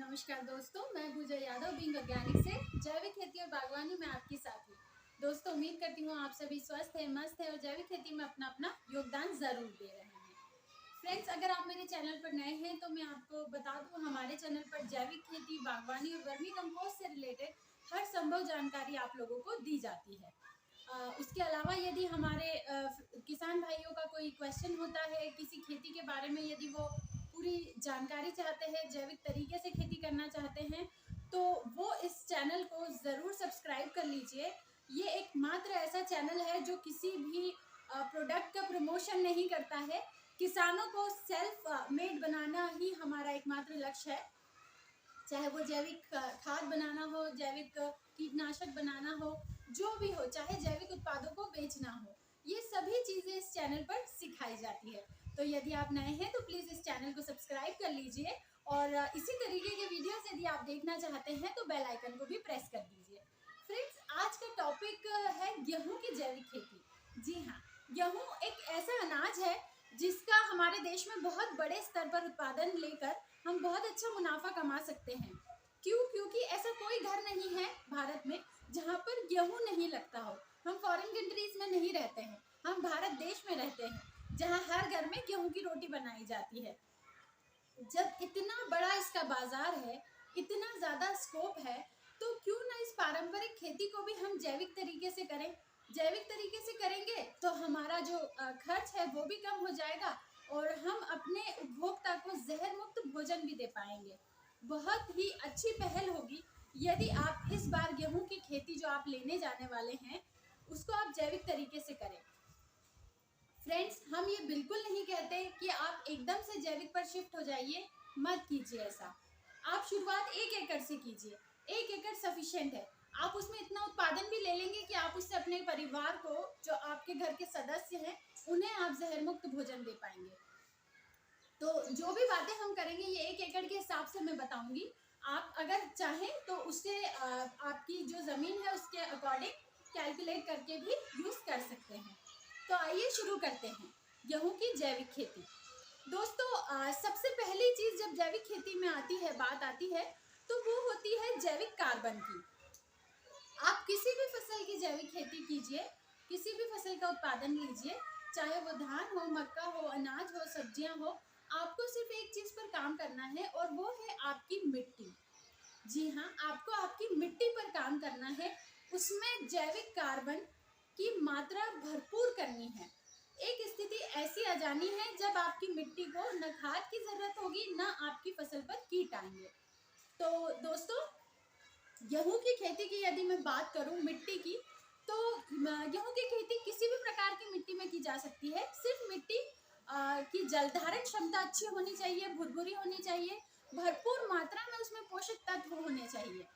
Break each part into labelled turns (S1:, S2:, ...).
S1: नमस्कार दोस्तों, मैं पूजा यादव बीइंग ऑर्गेनिक से जैविक खेती और बागवानी में आपकी साथी। दोस्तों, उम्मीद करती हूँ आप सभी स्वस्थ हैं, मस्त हैं और जैविक खेती में अपना अपना योगदान जरूर दे रहे हैं। फ्रेंड्स, अगर आप मेरे चैनल पर नए हैं तो मैं आपको बता दूँ, हमारे चैनल पर जैविक खेती, बागवानी और वर्मी कंपोस्ट से रिलेटेड हर संभव जानकारी आप लोगों को दी जाती है। उसके अलावा यदि हमारे किसान भाइयों का कोई क्वेश्चन होता है किसी खेती के बारे में, यदि वो पूरी जानकारी चाहते हैं, जैविक तरीके से खेती करना चाहते हैं, तो वो इस चैनल को ज़रूर सब्सक्राइब कर लीजिए। ये एकमात्र ऐसा चैनल है जो किसी भी प्रोडक्ट का प्रमोशन नहीं करता है। किसानों को सेल्फ मेड बनाना ही हमारा एकमात्र लक्ष्य है। चाहे वो जैविक खाद बनाना हो, जैविक कीटनाशक बनाना हो, जो भी हो, चाहे जैविक उत्पादों को बेचना हो, ये सभी चीज़ें इस चैनल पर सिखाई जाती है। तो यदि आप नए हैं तो प्लीज़ इस चैनल को सब्सक्राइब कर लीजिए और इसी तरीके के वीडियोस यदि आप देखना चाहते हैं तो बेल आइकन को भी प्रेस कर दीजिए। फ्रेंड्स, आज का टॉपिक है गेहूं की जैविक खेती। जी हाँ, गेहूं एक ऐसा अनाज है जिसका हमारे देश में बहुत बड़े स्तर पर उत्पादन लेकर हम बहुत अच्छा मुनाफा कमा सकते हैं। क्यों? क्योंकि ऐसा कोई घर नहीं है भारत में जहाँ पर गेहूं नहीं लगता हो। हम फॉरेन कंट्रीज में नहीं रहते हैं, हम भारत देश में रहते हैं जहाँ हर घर में गेहूं की रोटी बनाई जाती है। जब इतना बड़ा इसका बाजार है, इतना ज़्यादा स्कोप है, तो क्यों ना इस पारंपरिक खेती को भी हम जैविक तरीके से करें। जैविक तरीके से करेंगे तो हमारा जो खर्च है वो भी कम हो जाएगा और हम अपने उपभोक्ता को जहर मुक्त भोजन भी दे पाएंगे। बहुत ही अच्छी पहल होगी यदि आप इस बार गेहूं की खेती जो आप लेने जाने वाले हैं उसको आप जैविक तरीके से करें। फ्रेंड्स, हम ये बिल्कुल नहीं कहते कि आप एकदम से जैविक पर शिफ्ट हो जाइए, मत कीजिए ऐसा। आप शुरुआत 1 एकड़ से कीजिए, 1 एकड़ सफिशिएंट है। आप उसमें इतना उत्पादन भी ले लेंगे कि आप उससे अपने परिवार को, जो आपके घर के सदस्य हैं, उन्हें आप जहर मुक्त भोजन दे पाएंगे। तो जो भी बातें हम करेंगे ये 1 एकड़ के हिसाब से मैं बताऊंगी। आप अगर चाहें तो उससे आपकी जो ज़मीन है उसके अकॉर्डिंग कैलकुलेट करके भी यूज़ कर सकते हैं। तो आइए शुरू करते हैं गेहूं की जैविक खेती। दोस्तों, सबसे पहली चीज़ जब जैविक खेती में आती है, बात आती है, तो वो होती है जैविक कार्बन की। आप किसी भी फसल की जैविक खेती कीजिए, किसी भी फसल का उत्पादन लीजिए, चाहे वो धान हो, मक्का हो, अनाज हो, सब्जियां हो, आपको सिर्फ एक चीज़ पर काम करना है और वो है आपकी मिट्टी। जी हाँ, आपको आपकी मिट्टी पर काम करना है, उसमें जैविक कार्बन की मात्रा भरपूर करनी है। एक स्थिति ऐसी आ जानी है जब आपकी मिट्टी को न खाद की जरूरत होगी, न आपकी फसल पर कीट आएंगे। तो दोस्तों, गेहूं की खेती की यदि मैं बात करूं मिट्टी की, तो गेहूं की खेती किसी भी प्रकार की मिट्टी में की जा सकती है। सिर्फ मिट्टी की जलधारण क्षमता अच्छी होनी चाहिए, भुरभुरी होनी चाहिए, भरपूर मात्रा में उसमें पोषक तत्व होने चाहिए।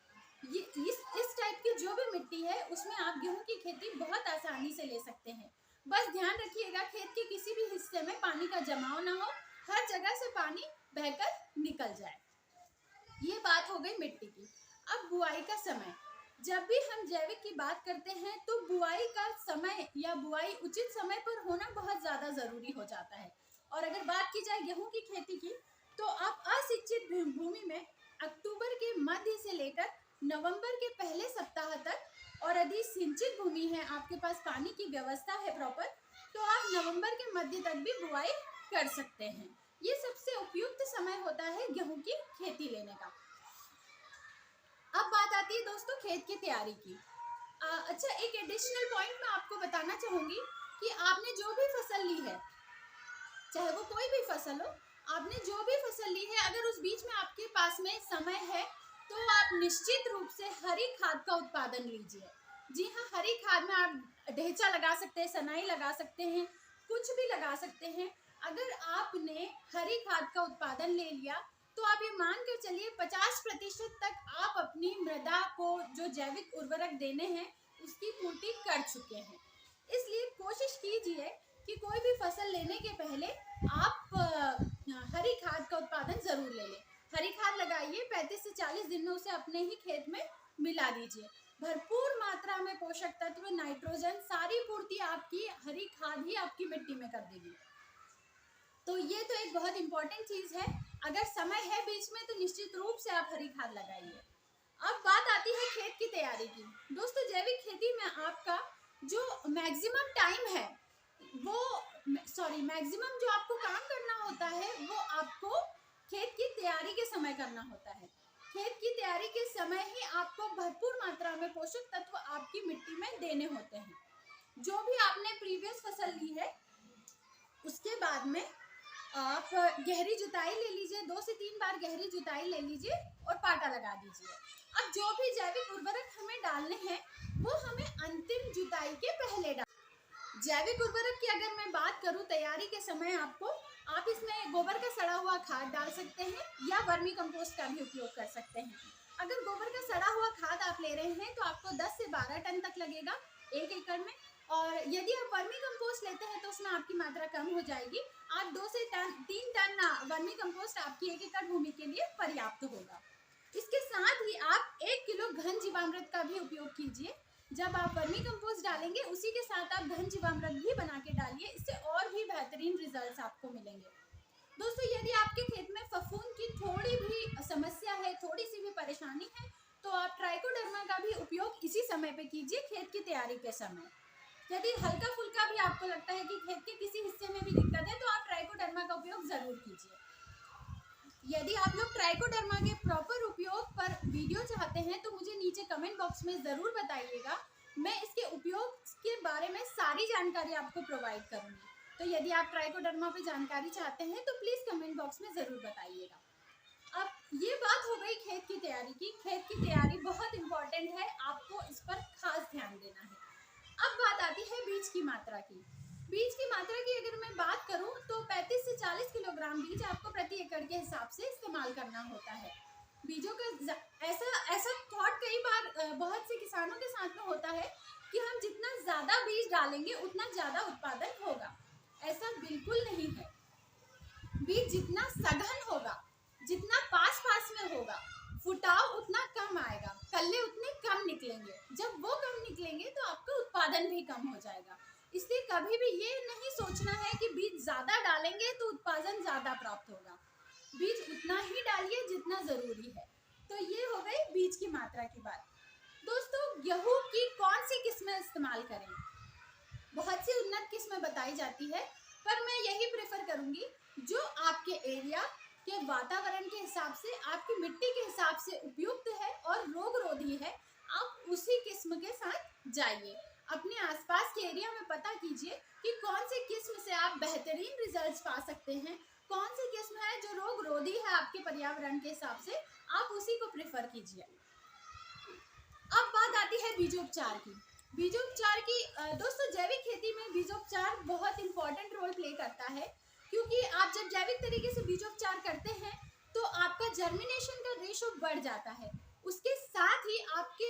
S1: ये इस टाइप की जो भी मिट्टी है उसमें आप गेहूं की खेती बहुत आसानी से ले सकते हैं। बस ध्यान रखिएगा खेत के किसी भी हिस्से में पानी का जमाव ना हो, हर जगह से पानी बहकर निकल जाए। ये बात हो गई मिट्टी की। अब बुआई का समय। जब भी हम जैविक की बात करते हैं तो बुआई का समय या बुआई उचित समय पर होना बहुत ज़्यादा ज़रूरी हो जाता है। और अगर बात की जाए गेहूं की खेती की, तो आप असिंचित भूमि में अक्टूबर के मध्य से लेकर नवंबर के पहले सप्ताह तक, और यदि सिंचित भूमि है, आपके पास पानी की व्यवस्था है प्रॉपर, तो आप नवंबर के मध्य तक भी बुआई कर सकते हैं। ये सबसे उपयुक्त समय होता है गेहूं की खेती लेने का। अब बात आती है दोस्तों खेत की तैयारी की। अच्छा, एक एडिशनल पॉइंट मैं आपको बताना चाहूंगी कि आपने जो भी फसल ली है, चाहे वो कोई भी फसल हो, आपने जो भी फसल ली है, अगर उस बीच में आपके पास में समय है तो आप निश्चित रूप से हरी खाद का उत्पादन लीजिए। जी हाँ, हरी खाद में आप ढेंचा लगा सकते हैं, सनाई लगा सकते हैं, कुछ भी लगा सकते हैं। अगर आपने हरी खाद का उत्पादन ले लिया तो आप ये मान कर चलिए 50% तक आप अपनी मृदा को जो जैविक उर्वरक देने हैं उसकी पूर्ति कर चुके हैं। इसलिए कोशिश कीजिए कि कोई भी फसल लेने के पहले आप हरी खाद का उत्पादन जरूर ले लें। हरी खाद लगाइए, 35 से 40 दिन में उसे अपने ही खेत में मिला दीजिए। भरपूर मात्रा में पोषक तत्व, नाइट्रोजन, सारी पूर्ति आपकी हरी खाद ही आपकी मिट्टी में कर देगी। तो ये तो एक बहुत इंपॉर्टेंट चीज़ है। अगर समय है बीच में तो निश्चित रूप से आप हरी खाद लगाइए। अब बात आती है खेत की तैयारी की। दोस्तों जैविक खेती में आपका जो मैक्सिमम टाइम है वो मैक्सिमम जो आपको काम करना होता है वो आपको खेत की तैयारी के समय करना होता है। खेत की तैयारी के समय ही आपको भरपूर मात्रा में पोषक तत्व आपकी मिट्टी में देने होते हैं। जो भी आपने प्रीवियस फसल ली है उसके बाद में आप गहरी जुताई ले लीजिए, 2 से 3 बार गहरी जुताई ले लीजिए और पाटा लगा दीजिए। अब जो भी जैविक उर्वरक हमें डालने हैं वो हमें अंतिम जुताई के पहले डाल। जैविक उर्वरक की अगर मैं बात करूं तैयारी के समय आप इसमें गोबर का सड़ा हुआ खाद डाल सकते हैं या वर्मी कंपोस्ट का भी उपयोग कर सकते हैं। अगर गोबर का सड़ा हुआ खाद आप ले रहे हैं तो आपको 10 से 12 टन तक लगेगा 1 एकड़ में, और यदि आप वर्मी कंपोस्ट लेते हैं तो उसमें आपकी मात्रा कम हो जाएगी। आप 2 से 3 टन वर्मी कंपोस्ट आपकी 1 एकड़ भूमि के लिए पर्याप्त होगा। इसके साथ ही आप 1 किलो घन जीवामृत का भी उपयोग कीजिए। जब आप वर्मी कंपोस्ट डालेंगे उसी के साथ आप घन जीवामृत भी बना के डालिए, इससे और भी बेहतरीन रिजल्ट्स आपको मिलेंगे। दोस्तों यदि आपके खेत में फफूंद की थोड़ी भी समस्या है, थोड़ी सी भी परेशानी है, तो आप ट्राइकोडर्मा का भी उपयोग इसी समय पे कीजिए, खेत की तैयारी के समय। यदि हल्का फुल्का भी आपको लगता है कि खेत के किसी हिस्से में भी दिक्कत है तो आप ट्राइकोडर्मा का उपयोग जरूर कीजिए। यदि आप लोग ट्राइकोडर्मा के प्रॉपर उपयोग पर वीडियो चाहते हैं तो मुझे नीचे कमेंट बॉक्स में ज़रूर बताइएगा, मैं इसके उपयोग के बारे में सारी जानकारी आपको प्रोवाइड करूंगी। तो यदि आप ट्राइकोडर्मा पे जानकारी चाहते हैं तो प्लीज़ कमेंट बॉक्स में ज़रूर बताइएगा। अब ये बात हो गई खेत की तैयारी की। खेत की तैयारी बहुत इंपॉर्टेंट है, आपको इस पर खास ध्यान देना है। अब बात आती है बीज की मात्रा की। बीज की मात्रा की अगर मैं बात करूं तो 35 से 40 किलोग्राम बीज आपको प्रति एकड़ के हिसाब से इस्तेमाल करना होता है। बीजों का ऐसा थॉट कई बार बहुत से किसानों के साथ में होता है कि हम जितना ज़्यादा बीज डालेंगे उतना ज़्यादा उत्पादन होगा। ऐसा बिल्कुल नहीं है। बीज जितना सघन होगा, जितना पास पास में होगा, फुटाव उतना कम आएगा, कल्ले उतने कम निकलेंगे। जब वो कम निकलेंगे तो आपका उत्पादन भी कम हो जाएगा। इसलिए कभी भी ये नहीं सोचना है कि बीज ज़्यादा डालेंगे तो उत्पादन ज़्यादा प्राप्त होगा। बीज उतना ही डालिए जितना ज़रूरी है। तो ये हो गई बीज की मात्रा की बात। दोस्तों गेहूं की कौन सी किस्में इस्तेमाल करें? बहुत सी उन्नत किस्में बताई जाती है, पर मैं यही प्रेफर करूंगी जो आपके एरिया के वातावरण के हिसाब से, आपकी मिट्टी के हिसाब से उपयुक्त है और रोग रोधी है, आप उसी किस्म के साथ जाइए। अपने आसपास के एरिया में पता कीजिए कि कौन सी किस्म से आप बेहतरीन रिजल्ट्स पा सकते हैं, कौन सी किस्म है जो रोग रोधी है आपके पर्यावरण के हिसाब से, आप उसी को प्रेफर कीजिए। अब बात आती है बीजोपचार की। बीजोपचार की दोस्तों जैविक खेती में बीजोपचार बहुत इंपॉर्टेंट रोल प्ले करता है, क्योंकि आप जब जैविक तरीके से बीजोपचार करते हैं तो आपका जर्मिनेशन का रेशो बढ़ जाता है। उसके साथ ही आपके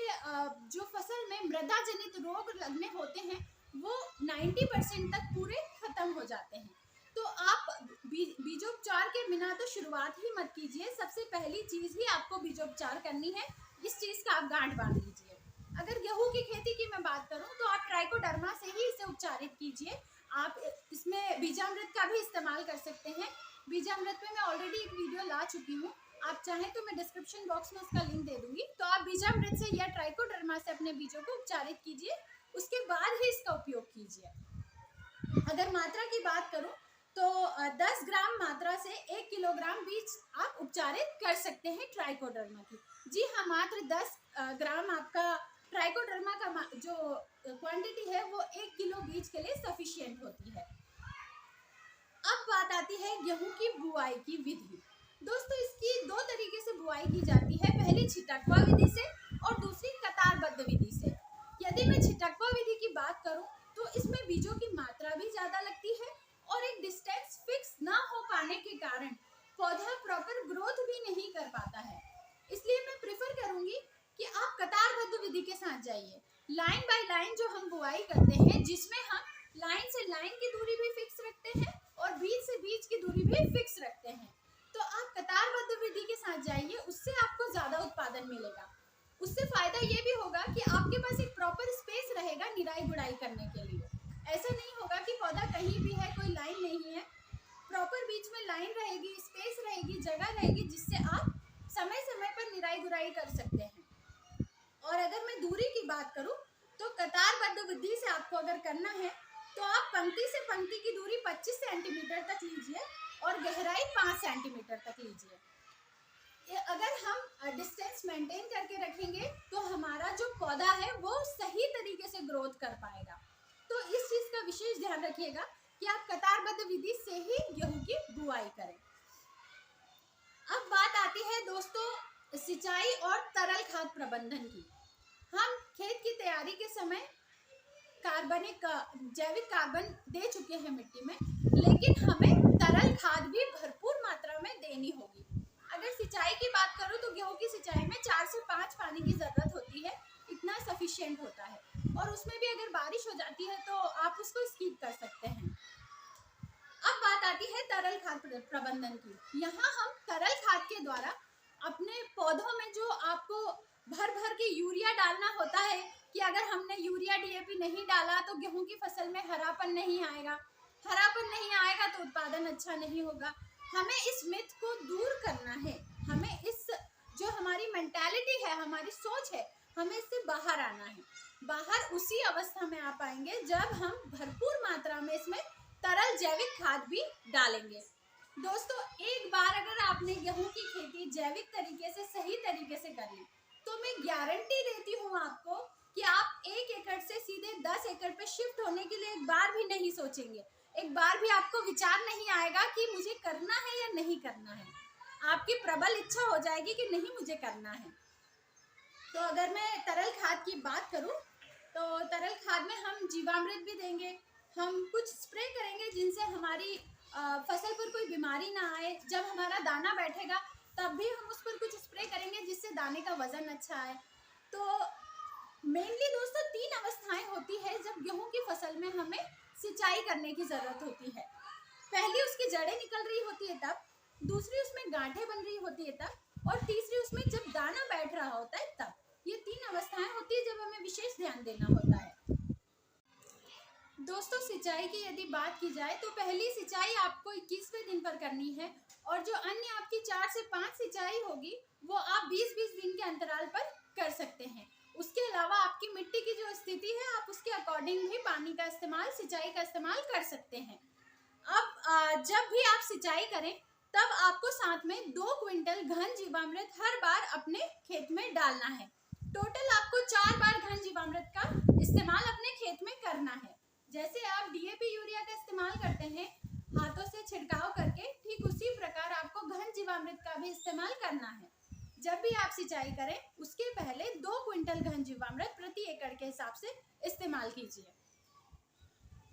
S1: जो फसल में मृदा जनित रोग लगने होते हैं वो 90% तक पूरे खत्म हो जाते हैं। तो आप बीजोपचार के बिना तो शुरुआत ही मत कीजिए। सबसे पहली चीज़ ही आपको बीजोपचार करनी है, इस चीज़ का आप गांठ बांध लीजिए। अगर गेहूं की खेती की मैं बात करूं तो आप ट्राइकोडर्मा से ही इसे उपचारित कीजिए। आप इसमें बीजामृत का भी इस्तेमाल कर सकते हैं। बीजामृत पे मैं ऑलरेडी एक वीडियो ला चुकी हूँ, आप चाहें तो मैं डिस्क्रिप्शन बॉक्स में उसका लिंक दे दूंगी। तो आप बीजामृत से या ट्राइकोडर्मा से अपने बीजों को उपचारित कीजिए, उसके बाद ही इसका उपयोग कीजिए। अगर मात्रा की बात करूं तो 10 ग्राम मात्रा से 1 किलोग्राम बीज आप उपचारित कर सकते हैं ट्राइकोडर्मा की। जी हाँ, मात्र 10 ग्राम आपका ट्राइकोडर्मा का जो क्वांटिटी है वो 1 किलो बीज के लिए सफिशिएंट होती है। अब बात आती है गेहूं की बुआई की विधि। दोस्तों इसकी 2 तरीके से बुआई की जाती है, पहली छिटकवा विधि से और दूसरी कतारबद्ध विधि से। यदि मैं छिटकवा विधि की बात करूं तो इसमें बीजों की मात्रा भी ज़्यादा लगती है और एक डिस्टेंस फिक्स ना हो पाने के कारण पौधा प्रॉपर ग्रोथ भी नहीं कर पाता है। इसलिए मैं प्रेफर करूंगी कि आप कतारबद्ध विधि के साथ जाइए। लाइन बाय लाइन जो हम बुआई करते हैं, जिसमें हम लाइन से लाइन की दूरी भी फिक्स रखते हैं और बीज से बीज की दूरी भी फिक्स रखते हैं, तो आप कतारबद्ध विधि के साथ जाइए, उससे आपको ज़्यादा उत्पादन मिलेगा। उससे फ़ायदा ये भी होगा कि आपके पास एक प्रॉपर स्पेस रहेगा निराई गुड़ाई करने के लिए। ऐसा नहीं होगा कि पौधा कहीं भी है, कोई लाइन नहीं है, प्रॉपर बीच में लाइन रहेगी, स्पेस रहेगी, जगह रहेगी, जिससे आप समय समय पर सिंचाई कर सकते हैं। और अगर मैं दूरी की बात करूं तो कतारबद्ध विधि से आपको अगर करना है तो आप पंक्ति से पंक्ति की दूरी 25 सेंटीमीटर तक लीजिए और गहराई 5 सेंटीमीटर तक लीजिए। अगर हम डिस्टेंस मेंटेन करके रखेंगे तो हमारा जो पौधा है वो सही तरीके से ग्रोथ कर पाएगा। तो इस चीज का विशेष ध्यान रखिएगा कि आप कतारबद्ध विधि से ही गेहूं की बुआई करें। अब बात आती है दोस्तों सिंचाई और तरल खाद प्रबंधन की। हम खेत की तैयारी के समय जैविक कार्बन दे चुके हैं मिट्टी में, लेकिन हमें तरल खाद भी भरपूर मात्रा में देनी होगी। अगर सिंचाई की बात करूं तो गेहूं की सिंचाई में 4 से 5 पानी की जरूरत होती है, इतना सफिशिएंट होता है। और उसमें भी अगर बारिश हो जाती है तो आप उसको स्किप कर सकते हैं। अब बात आती है तरल खाद प्रबंधन की। यहाँ हम तरल खाद के द्वारा अपने पौधों में जो आपको भर भर के यूरिया डालना होता है कि अगर हमने यूरिया डीएपी नहीं डाला तो गेहूं की फसल में हरापन नहीं आएगा, हरापन नहीं आएगा तो उत्पादन अच्छा नहीं होगा। हमें इस मिथ को दूर करना है, हमें इस जो हमारी मेंटालिटी है, हमारी सोच है, हमें इससे बाहर आना है। बाहर उसी अवस्था में आ पाएंगे जब हम भरपूर मात्रा में इसमें तरल जैविक खाद भी डालेंगे। दोस्तों एक बार अगर आपने गेहूं की खेती जैविक तरीके से सही तरीके से कर ली तो मैं गारंटी देती हूँ आपको कि आप 1 एकड़ से सीधे 10 एकड़ पे शिफ्ट होने के लिए एक बार भी नहीं सोचेंगे, एक बार भी आपको विचार नहीं आएगा कि मुझे करना है या नहीं करना है। आपकी प्रबल इच्छा हो जाएगी कि नहीं मुझे करना है। तो अगर मैं तरल खाद की बात करूं तो तरल खाद में हम जीवामृत भी देंगे, हम कुछ स्प्रे करेंगे जिनसे हमारी फसल पर कोई बीमारी ना आए। जब हमारा दाना बैठेगा तब भी हम उस पर कुछ स्प्रे करेंगे जिससे दाने का वजन अच्छा आए। तो मेनली दोस्तों 3 अवस्थाएं होती है जब गेहूं की फसल में हमें सिंचाई करने की जरूरत होती है। पहली उसकी जड़ें निकल रही होती है तब, दूसरी उसमें गांठें बन रही होती है तब, और तीसरी उसमें जब दाना बैठ रहा होता है तब। ये 3 अवस्थाएं होती है जब हमें विशेष ध्यान देना होता है। दोस्तों सिंचाई की यदि बात की जाए तो पहली सिंचाई आपको 21वें दिन पर करनी है और जो अन्य आपकी 4 से 5 सिंचाई होगी वो आप 20-20 दिन के अंतराल पर कर सकते हैं। उसके अलावा आपकी मिट्टी की जो स्थिति है आप उसके अकॉर्डिंग भी पानी का इस्तेमाल, सिंचाई का इस्तेमाल कर सकते हैं। अब जब भी आप सिंचाई करें तब आपको साथ में 2 क्विंटल घन जीवामृत हर बार अपने खेत में डालना है। टोटल आपको 4 बार घन जीवामृत का इस्तेमाल अपने खेत में करना है। जैसे आप डीएपी यूरिया का इस्तेमाल करते हैं हाथों से छिड़काव करके, ठीक उसी प्रकार आपको घन जीवामृत का भी इस्तेमाल करना है। जब भी आप सिंचाई करें उसके पहले 2 क्विंटल घन जीवामृत प्रति एकड़ के हिसाब से इस्तेमाल कीजिए।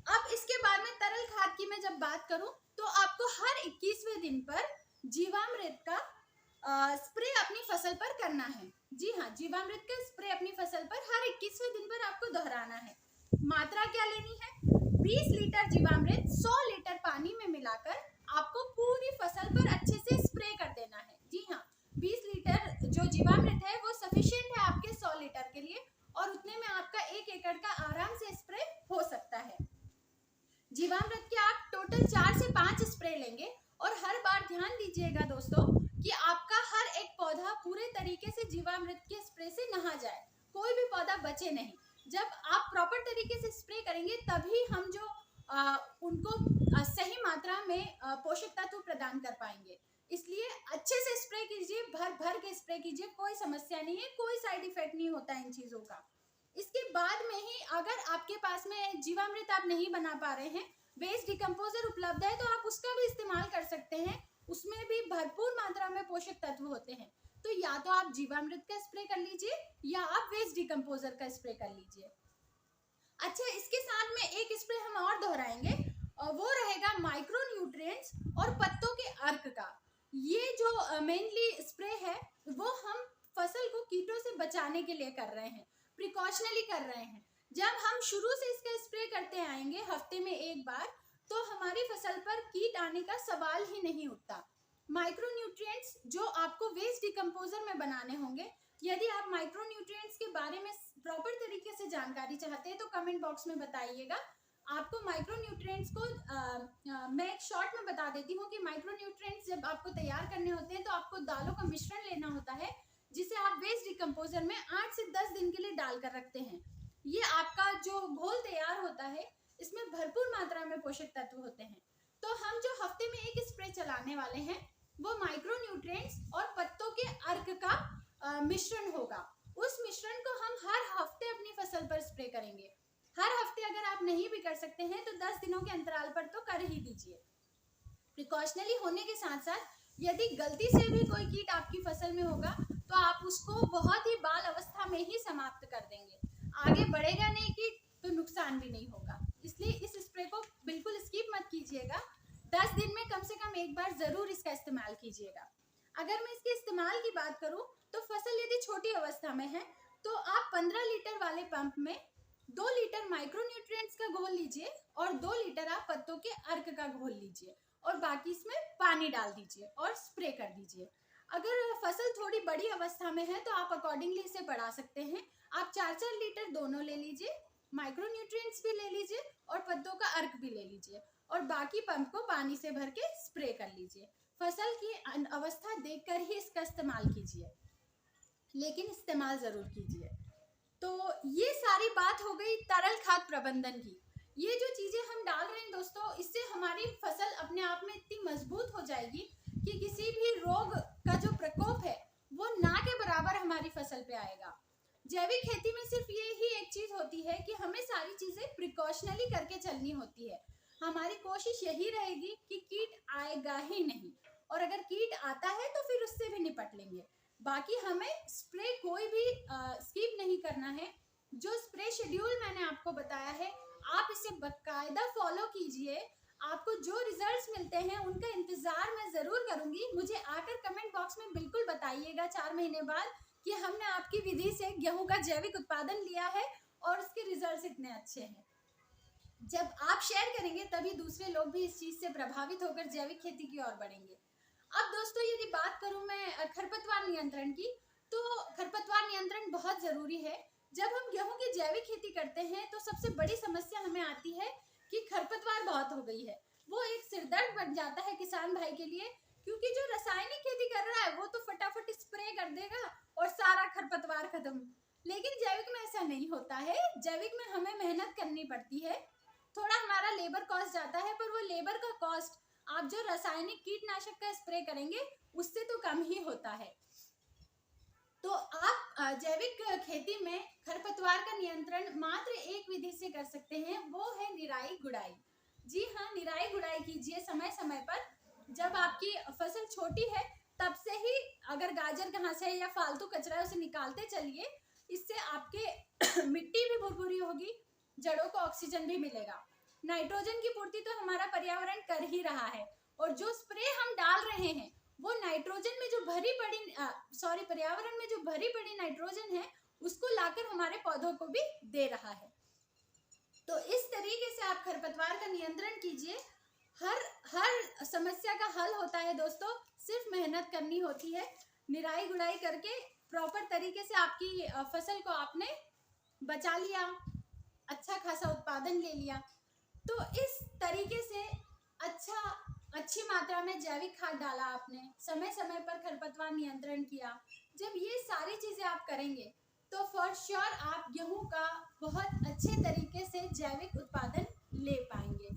S1: अब इसके बाद में तरल खाद की मैं जब बात करूं तो आपको हर 21वें दिन पर जीवामृत का स्प्रे अपनी फसल पर करना है। जी हाँ, जीवामृत का स्प्रे अपनी फसल पर हर 21वें दिन पर आपको दोहराना है। मात्रा क्या लेनी है? 20 लीटर जीवामृत 100 लीटर पानी में मिलाकर आपको पूरी फसल पर अच्छे से स्प्रे कर देना है। जी हाँ, 20 लीटर जो जीवामृत है वो सफिशिएंट है आपके 100 लीटर के लिए और उतने में आपका 1 एकड़ का आराम से स्प्रे हो सकता है। जीवामृत के आप टोटल 4 से 5 स्प्रे लेंगे और हर बार ध्यान दीजिएगा दोस्तों कि आपका हर एक पौधा पूरे तरीके से जीवामृत के स्प्रे से नहा जाए, कोई भी पौधा बचे नहीं। जब आप प्रॉपर तरीके से स्प्रे करेंगे तभी हम जो उनको सही मात्रा में पोषक तत्व प्रदान कर पाएंगे। इसलिए अच्छे से स्प्रे कीजिए, भर भर के स्प्रे कीजिए, कोई समस्या नहीं है, कोई साइड इफेक्ट नहीं होता है इन चीजों का। इसके बाद में ही अगर आपके पास में जीवामृत आप नहीं बना पा रहे हैं, वेस्ट डिकम्पोजर उपलब्ध है तो आप उसका भी इस्तेमाल कर सकते हैं। उसमें भी भरपूर मात्रा में पोषक तत्व होते हैं। तो या तो आप जीवामृत का स्प्रे कर लीजिए या आप वेस्ट डिकम्पोजर का स्प्रे कर लीजिए। अच्छा, इसके साथ में एक स्प्रे हम और दोहराएंगे और वो रहेगा माइक्रो न्यूट्रिएंट्स और पत्तों के अर्क का। ये जो मेनली स्प्रे है वो हम फसल को कीटों से बचाने के लिए कर रहे हैं, प्रिकॉशनली कर रहे हैं। जब हम शुरू से इसका स्प्रे करते आएंगे हफ्ते में एक बार तो हमारी फसल पर कीट आने का सवाल ही नहीं उठता। माइक्रो न्यूट्रिएंट्स जो आपको वेस्ट डिकम्पोजर में बनाने होंगे, यदि आप माइक्रो न्यूट्रिएंट्स के बारे में प्रॉपर तरीके से जानकारी चाहते हैं तो कमेंट बॉक्स में बताइएगा। आपको माइक्रो न्यूट्रिएंट्स को मैं एक शॉर्ट में बता देती हूँ कि माइक्रो न्यूट्रिएंट्स जब आपको तैयार करने होते हैं तो आपको दालों का मिश्रण लेना होता है जिसे आप वेस्ट डिकम्पोजर में 8 से 10 दिन के लिए डालकर रखते हैं। ये आपका जो घोल तैयार होता है इसमें भरपूर मात्रा में पोषक तत्व होते हैं। तो हम जो हफ्ते में एक स्प्रे चलाने वाले हैं वो माइक्रो न्यूट्रिएंट्स और पत्तों के अर्क का मिश्रण होगा। उस मिश्रण को हम हर हफ्ते अपनी फसल पर स्प्रे करेंगे। हर हफ्ते अगर आप नहीं भी कर सकते हैं तो 10 दिनों के अंतराल पर तो कर ही दीजिए। प्रिकॉशनरी होने के साथ साथ यदि गलती से भी कोई कीट आपकी फसल में होगा तो आप उसको बहुत ही बाल अवस्था में ही समाप्त कर देंगे। आगे बढ़ेगा नहीं कीट तो नुकसान भी नहीं होगा। इसलिए इस स्प्रे को बिल्कुल स्किप मत कीजिएगा। 10 दिन में कम से कम एक बार जरूर इसका इस्तेमाल कीजिएगा। अगर मैं इसके इस्तेमाल की बात करूं तो फसल यदि छोटी अवस्था में है तो आप 15 लीटर वाले पंप में 2 लीटर माइक्रो न्यूट्रिएंट्स का घोल लीजिए और 2 लीटर आप पत्तों के अर्क का घोल लीजिए और बाकी इसमें पानी डाल दीजिए और स्प्रे कर दीजिए। अगर फसल थोड़ी बड़ी अवस्था में है तो आप अकॉर्डिंगली इसे बढ़ा सकते हैं। आप 4-4 लीटर दोनों ले लीजिए, माइक्रो न्यूट्रिएंट्स भी ले लीजिए और पत्तों का अर्क भी ले लीजिए और बाकी पंप को पानी से भर के स्प्रे कर लीजिए। फसल की अवस्था देखकर ही इसका इस्तेमाल कीजिए, लेकिन इस्तेमाल जरूर कीजिए। तो ये सारी बात हो गई तरल खाद प्रबंधन की। ये जो चीजें हम डाल रहे हैं दोस्तों, इससे हमारी फसल अपने आप में इतनी मजबूत हो जाएगी कि किसी भी रोग का जो प्रकोप है वो ना के बराबर हमारी फसल पे आएगा। जैविक खेती में सिर्फ ये ही एक चीज होती है कि हमें सारी चीजें प्रिकॉशनली करके चलनी होती है। हमारी कोशिश यही रहेगी कि कीट आएगा ही नहीं, और अगर कीट आता है तो फिर उससे भी निपट लेंगे। बाकी हमें स्प्रे कोई भी स्किप नहीं करना है। जो स्प्रे शेड्यूल मैंने आपको बताया है आप इसे बाकायदा फॉलो कीजिए। आपको जो रिजल्ट्स मिलते हैं उनका इंतजार मैं जरूर करूंगी। मुझे आकर कमेंट बॉक्स में बिल्कुल बताइएगा 4 महीने बाद कि हमने आपकी विधि से गेहूं का जैविक उत्पादन लिया है और उसके रिजल्ट्स इतने अच्छे हैं। जब आप शेयर करेंगे तभी दूसरे लोग भी इस चीज से प्रभावित होकर जैविक खेती की ओर बढ़ेंगे। अब दोस्तों यदि बात करूं मैं खरपतवार नियंत्रण की, तो खरपतवार नियंत्रण बहुत जरूरी है। जब हम गेहूं की जैविक खेती करते हैं तो सबसे बड़ी समस्या हमें आती है कि खरपतवार बहुत हो गई है। वो एक सिरदर्द बन जाता है किसान भाई के लिए, क्योंकि जो रासायनिक खेती कर रहा है वो तो फटाफट स्प्रे कर देगा और सारा खरपतवार खत्म। लेकिन जैविक में ऐसा नहीं होता है। जैविक में हमें मेहनत करनी पड़ती है, थोड़ा हमारा लेबर कॉस्ट जाता है, पर वो लेबर का कॉस्ट आप जो रासायनिक कीटनाशक का स्प्रे करेंगे उससे तो कम ही होता है। तो आप जैविक खेती में खरपतवार का नियंत्रण मात्र एक विधि से कर सकते हैं, वो है निराई गुड़ाई। जी हाँ, निराई गुड़ाई कीजिए समय समय पर। जब आपकी फसल छोटी है तब से ही अगर गाजर घास है या फालतू कचरा है उसे निकालते चलिए। इससे आपके मिट्टी भी भुरभुरी होगी, जड़ों को ऑक्सीजन भी मिलेगा। नाइट्रोजन की पूर्ति तो हमारा पर्यावरण कर ही रहा है, और जो स्प्रे हम डाल रहे हैं वो नाइट्रोजन में जो पर्यावरण में जो भरी पड़ी नाइट्रोजन है उसको लाकर हमारे पौधों को भी दे रहा है। तो इस तरीके से आप खरपतवार का नियंत्रण कीजिए। हर समस्या का हल होता है दोस्तों, सिर्फ मेहनत करनी होती है। निराई गुड़ाई करके प्रॉपर तरीके से आपकी फसल को आपने बचा लिया, अच्छा खासा उत्पादन ले लिया। तो इस तरीके से अच्छी मात्रा में जैविक खाद डाला आपने, समय समय पर खरपतवार नियंत्रण किया। जब ये सारी चीजें आप करेंगे तो फॉर श्योर आप गेहूं का बहुत अच्छे तरीके से जैविक उत्पादन ले पाएंगे।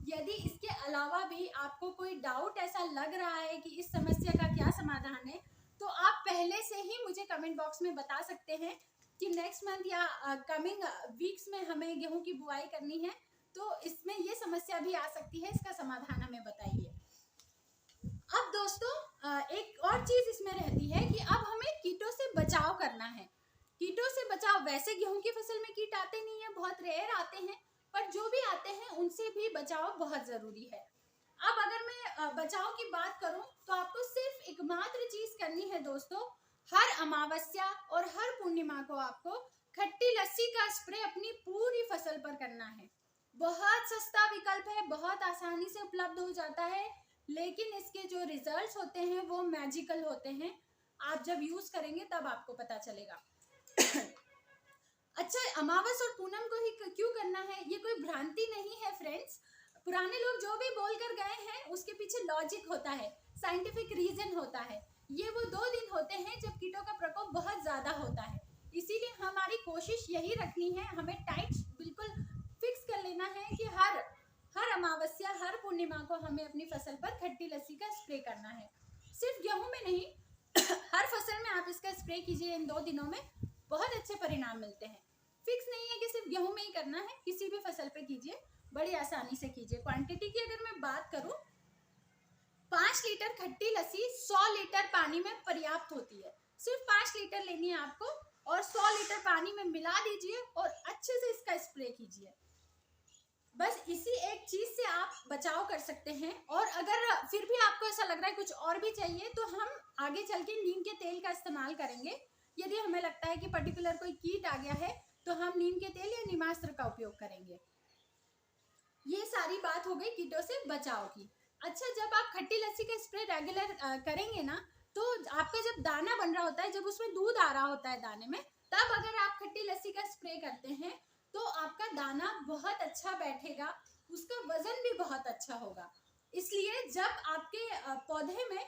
S1: यदि इसके अलावा भी आपको कोई डाउट ऐसा लग रहा है कि इस समस्या का क्या समाधान है, तो आप पहले से ही मुझे कमेंट बॉक्स में बता सकते हैं कि नेक्स्ट मंथ या कमिंग वीक्स में हमें गेहूं की बुआई करनी है, तो इसमें ये समस्या भी आ सकती है, इसका समाधान हमें बताइए। अब दोस्तों एक और चीज इसमें रहती है कि अब हमें कीटों से बचाव करना है। कीटों से बचाव, वैसे गेहूं की फसल में कीट आते नहीं है, बहुत रेयर आते हैं, पर जो भी आते हैं उनसे भी बचाव बहुत जरूरी है। अब अगर मैं बचाव की बात करूं तो आपको सिर्फ एकमात्र चीज करनी है दोस्तों, हर अमावस्या और हर पूर्णिमा को आपको खट्टी लस्सी का स्प्रे अपनी पूरी फसल पर करना है। बहुत सस्ता विकल्प है, बहुत आसानी से उपलब्ध हो जाता है, लेकिन इसके जो रिजल्ट्स होते हैं वो मैजिकल होते हैं। आप जब यूज करेंगे तब आपको पता चलेगा। अच्छा, अमावस और पूनम को ही क्यों करना है, ये कोई भ्रांति नहीं है फ्रेंड्स। पुराने लोग जो भी बोलकर गए हैं उसके पीछे लॉजिक होता है, साइंटिफिक रीजन होता है। ये वो 2 दिन होते हैं जब कीटों का प्रकोप बहुत ज्यादा होता है। इसीलिए हमारी कोशिश यही रखनी है, हमें टाइट बिल्कुल फिक्स कर लेना है कि हर अमावस्या, हर पूर्णिमा को हमें अपनी फसल पर खट्टी लस्सी का स्प्रे करना है। सिर्फ गेहूं में नहीं, हर फसल में आप इसका स्प्रे कीजिए। इन 2 दिनों में बहुत अच्छे परिणाम मिलते हैं। फिक्स नहीं है कि सिर्फ गेहूं में ही करना है, किसी भी फसल पे कीजिए, बड़ी आसानी से कीजिए। क्वांटिटी की अगर मैं बात करूं, 5 लीटर खट्टी लस्सी 100 लीटर पानी में पर्याप्त होती है। सिर्फ 5 लीटर लेनी है आपको और 100 लीटर पानी में मिला दीजिए और अच्छे से इसका स्प्रे कीजिए। बस इसी एक चीज से आप बचाव कर सकते हैं। और अगर फिर भी आपको ऐसा लग रहा है कुछ और भी चाहिए, तो हम आगे चल के नीम के तेल का इस्तेमाल करेंगे। यदि हमें लगता है कि पर्टिकुलर कोई कीट आ गया है तो हम नीम के तेल या नीमास्त्र का उपयोग करेंगे। ये सारी बात हो गई कीटों से बचाव की। अच्छा, जब आप खट्टी लस्सी का स्प्रे रेगुलर करेंगे ना, तो आपका जब दाना बन रहा होता है, जब उसमें दूध आ रहा होता है दाने में, तब अगर आप खट्टी लस्सी का स्प्रे करते हैं तो आपका दाना बहुत अच्छा बैठेगा, उसका वजन भी बहुत अच्छा होगा। इसलिए जब आपके पौधे में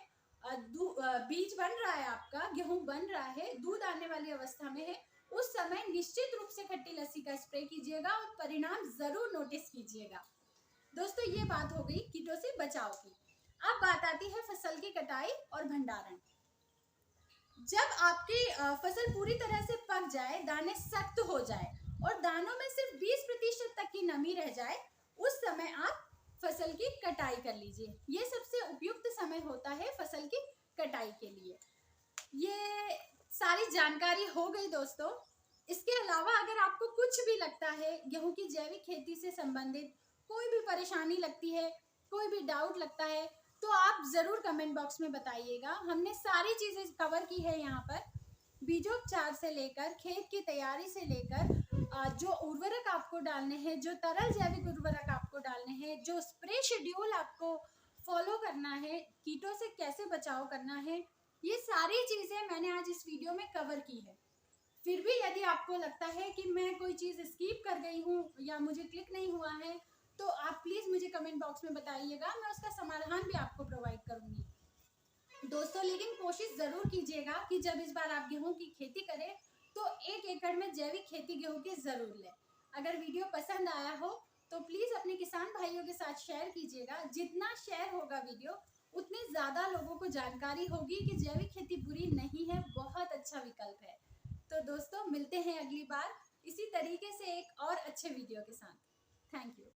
S1: बीज बन रहा है, आपका गेहूं बन रहा है, दूध आने वाली अवस्था में है, उस समय निश्चित रूप से खट्टी लस्सी का स्प्रे कीजिएगा और परिणाम जरूर नोटिस कीजिएगा। दोस्तों, ये बात हो गई कीटों से बचाव की। अब बात आती है फसल की कटाई और भंडारण। जब आपकी फसल पूरी तरह से पक जाए, दाने सख्त हो जाए और दानों में सिर्फ 20% तक की नमी रह जाए, उस समय आप फसल की कटाई कर लीजिए। ये सबसे उपयुक्त समय होता है फसल की कटाई के लिए। ये सारी जानकारी हो गई दोस्तों। इसके अलावा अगर आपको कुछ भी लगता है गेहूं की जैविक खेती से संबंधित, कोई भी परेशानी लगती है, कोई भी डाउट लगता है, तो आप जरूर कमेंट बॉक्स में बताइएगा। हमने सारी चीजें कवर की है यहाँ पर, बीजोपचार से लेकर खेत की तैयारी से लेकर जो उर्वरक आपको डालने हैं, जो तरल जैविक उर्वरक आपको डालने हैं, जो स्प्रे शेड्यूल आपको फॉलो करना है, कीटों से कैसे बचाव करना है, ये सारी चीजें मैंने आज इस वीडियो में कवर की है। फिर भी यदि आपको लगता है कि मैं कोई चीज स्किप कर गई हूँ या मुझे क्लिक नहीं हुआ है, तो आप प्लीज मुझे कमेंट बॉक्स में बताइएगा, मैं उसका समाधान भी आपको प्रोवाइड करूंगी दोस्तों। लेकिन कोशिश जरूर कीजिएगा कि जब इस बार आप गेहूं की खेती करें तो 1 एकड़ में जैविक खेती गेहूं की जरूर लें। अगर वीडियो पसंद आया हो तो प्लीज अपने किसान भाइयों के साथ शेयर कीजिएगा। जितना शेयर होगा वीडियो, उतने ज्यादा लोगों को जानकारी होगी कि जैविक खेती बुरी नहीं है, बहुत अच्छा विकल्प है। तो दोस्तों, मिलते हैं अगली बार इसी तरीके से एक और अच्छे वीडियो के साथ। Thank you.